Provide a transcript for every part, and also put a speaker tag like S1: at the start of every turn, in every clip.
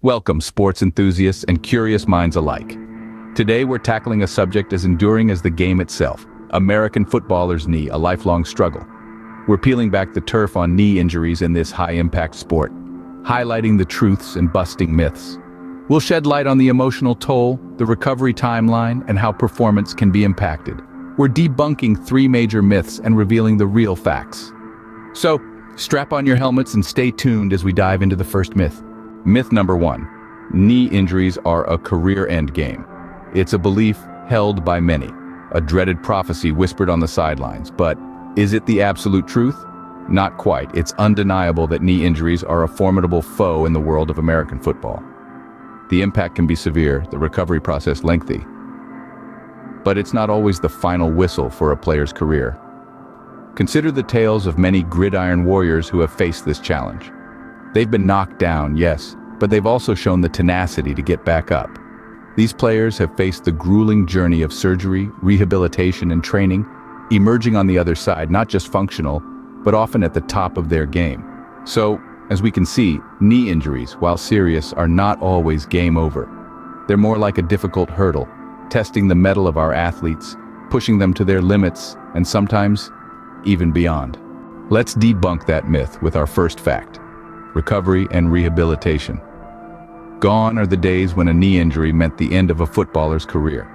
S1: Welcome, sports enthusiasts and curious minds alike. Today we're tackling a subject as enduring as the game itself, American footballer's knee, a lifelong struggle. We're peeling back the turf on knee injuries in this high-impact sport, highlighting the truths and busting myths. We'll shed light on the emotional toll, the recovery timeline, and how performance can be impacted. We're debunking 3 major myths and revealing the real facts. So, strap on your helmets and stay tuned as we dive into the first myth. Myth number 1. Knee injuries are a career-end game. It's a belief held by many, a dreaded prophecy whispered on the sidelines. But is it the absolute truth? Not quite. It's undeniable that knee injuries are a formidable foe in the world of American football. The impact can be severe, the recovery process lengthy. But it's not always the final whistle for a player's career. Consider the tales of many gridiron warriors who have faced this challenge. They've been knocked down, yes, but they've also shown the tenacity to get back up. These players have faced the grueling journey of surgery, rehabilitation, and training, emerging on the other side, not just functional, but often at the top of their game. So, as we can see, knee injuries, while serious, are not always game over. They're more like a difficult hurdle, testing the mettle of our athletes, pushing them to their limits, and sometimes even beyond. Let's debunk that myth with our first fact: recovery and rehabilitation. Gone are the days when a knee injury meant the end of a footballer's career.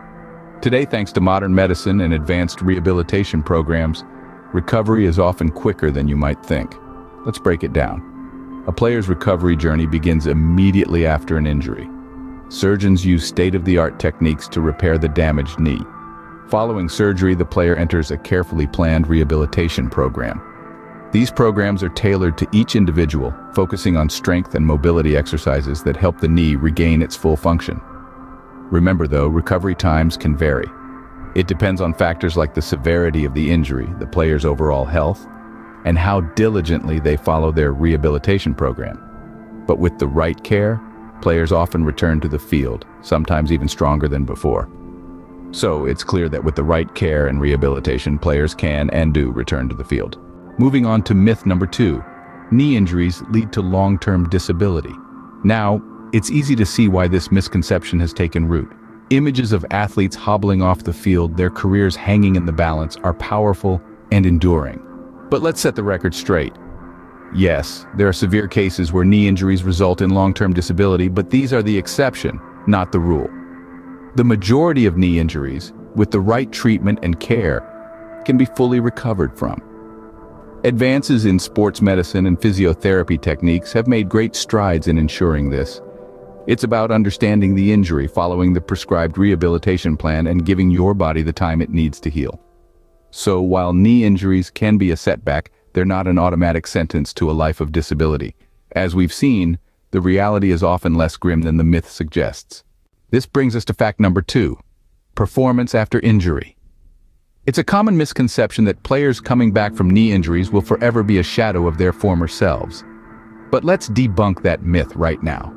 S1: Today, thanks to modern medicine and advanced rehabilitation programs, recovery is often quicker than you might think. Let's break it down. A player's recovery journey begins immediately after an injury. Surgeons use state-of-the-art techniques to repair the damaged knee. Following surgery, the player enters a carefully planned rehabilitation program. These programs are tailored to each individual, focusing on strength and mobility exercises that help the knee regain its full function. Remember though, recovery times can vary. It depends on factors like the severity of the injury, the player's overall health, and how diligently they follow their rehabilitation program. But with the right care, players often return to the field, sometimes even stronger than before. So it's clear that with the right care and rehabilitation, players can and do return to the field. Moving on to myth number 2, knee injuries lead to long-term disability. Now, it's easy to see why this misconception has taken root. Images of athletes hobbling off the field, their careers hanging in the balance, are powerful and enduring. But let's set the record straight. Yes, there are severe cases where knee injuries result in long-term disability, but these are the exception, not the rule. The majority of knee injuries, with the right treatment and care, can be fully recovered from. Advances in sports medicine and physiotherapy techniques have made great strides in ensuring this. It's about understanding the injury, following the prescribed rehabilitation plan, and giving your body the time it needs to heal. So while knee injuries can be a setback, they're not an automatic sentence to a life of disability. As we've seen, the reality is often less grim than the myth suggests. This brings us to fact number 2, performance after injury. It's a common misconception that players coming back from knee injuries will forever be a shadow of their former selves. But let's debunk that myth right now.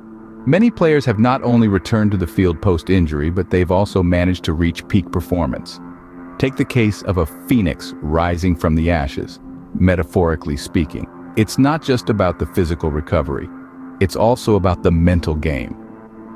S1: Many players have not only returned to the field post-injury, but they've also managed to reach peak performance. Take the case of a phoenix rising from the ashes, metaphorically speaking. It's not just about the physical recovery. It's also about the mental game.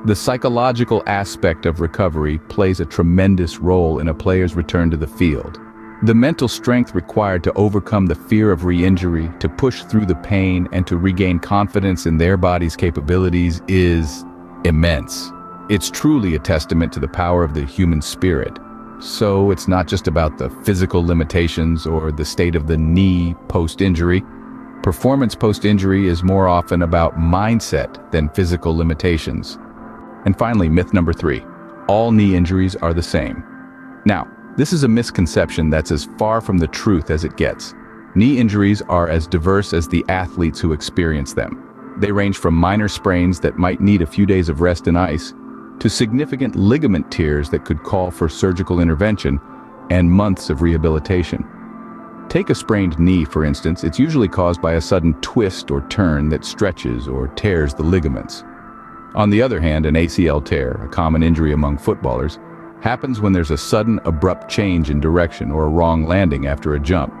S1: The psychological aspect of recovery plays a tremendous role in a player's return to the field. The mental strength required to overcome the fear of re-injury, to push through the pain, and to regain confidence in their body's capabilities is immense. It's truly a testament to the power of the human spirit. So it's not just about the physical limitations or the state of the knee post-injury. Performance post-injury is more often about mindset than physical limitations. And finally, myth number 3, all knee injuries are the same. Now, this is a misconception that's as far from the truth as it gets. Knee injuries are as diverse as the athletes who experience them. They range from minor sprains that might need a few days of rest and ice, to significant ligament tears that could call for surgical intervention and months of rehabilitation. Take a sprained knee, for instance. It's usually caused by a sudden twist or turn that stretches or tears the ligaments. On the other hand, an ACL tear, a common injury among footballers, happens when there's a sudden, abrupt change in direction or a wrong landing after a jump.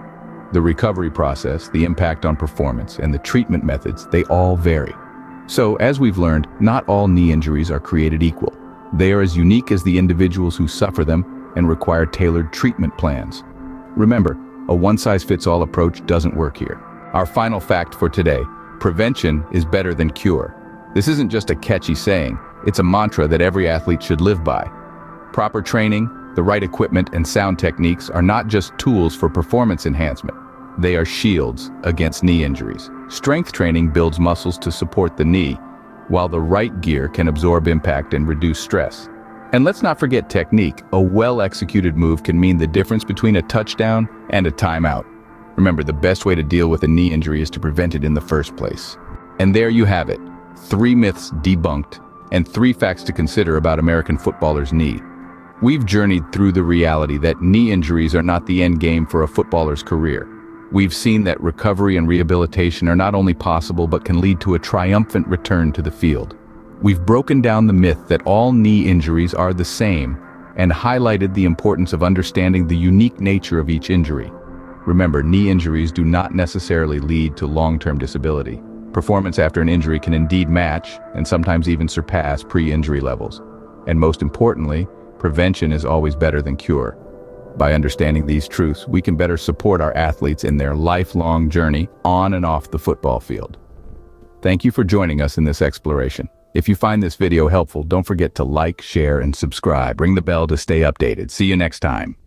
S1: The recovery process, the impact on performance, and the treatment methods, they all vary. So, as we've learned, not all knee injuries are created equal. They are as unique as the individuals who suffer them and require tailored treatment plans. Remember, a one-size-fits-all approach doesn't work here. Our final fact for today: prevention is better than cure. This isn't just a catchy saying, it's a mantra that every athlete should live by. Proper training, the right equipment, and sound techniques are not just tools for performance enhancement. They are shields against knee injuries. Strength training builds muscles to support the knee, while the right gear can absorb impact and reduce stress. And let's not forget technique. A well-executed move can mean the difference between a touchdown and a timeout. Remember, the best way to deal with a knee injury is to prevent it in the first place. And there you have it. 3 myths debunked and 3 facts to consider about American footballers' knee. We've journeyed through the reality that knee injuries are not the end game for a footballer's career. We've seen that recovery and rehabilitation are not only possible but can lead to a triumphant return to the field. We've broken down the myth that all knee injuries are the same and highlighted the importance of understanding the unique nature of each injury. Remember, knee injuries do not necessarily lead to long-term disability. Performance after an injury can indeed match, and sometimes even surpass, pre-injury levels. And most importantly, prevention is always better than cure. By understanding these truths, we can better support our athletes in their lifelong journey on and off the football field. Thank you for joining us in this exploration. If you find this video helpful, don't forget to like, share, and subscribe. Ring the bell to stay updated. See you next time.